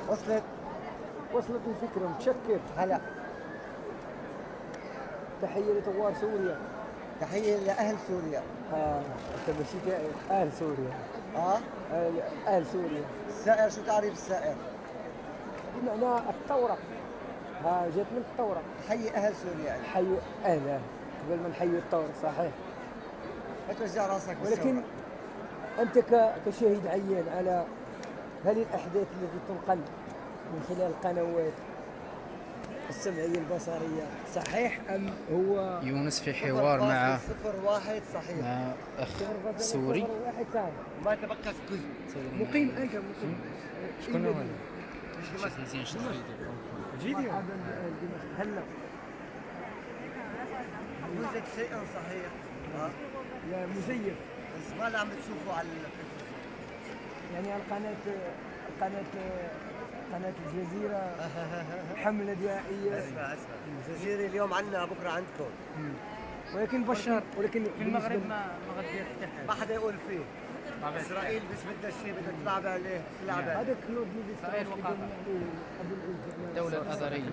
وصلت. وصلت الفكرة، متشكر. هلا. تحية لثوار سوريا. تحية لأهل سوريا. أنت مشيت أهل سوريا. اه أهل سوريا. السائر، شو تعريف السائر؟ بمعنى الثورة. جت من الثورة. حي أهل سوريا يعني. حي أهلها قبل ما نحيي الثورة، صحيح. ما توجع راسك ولكن بالثورة. أنت كشهيد عيان على هذه الأحداث التي تنقل من خلال القنوات السمعية البصرية، صحيح أم هو يونس في حوار مع 0.01 صحيح. مع أخ سوري. واحد ثاني ما تبقى كذب. مقيم. أنت مقيم. شكون هو؟ مش مزيان شد فيديو. مرحبا بدمشق. هلا. يوجد شيء صحيح. لا مزيف. بس ما اللي عم تشوفوا على يعني قناة الجزيرة حملة دعائية. اسمع الجزيرة اليوم عنا بكرة عندكم. ولكن بشار، ولكن في المغرب ما غادي يفتح. ما حدا يقول فيه. إسرائيل بس بدها شيء بدها تلعب عليه تلعب عليه. هذا كلوب إسرائيل وقطر. الدولة الأزهرية.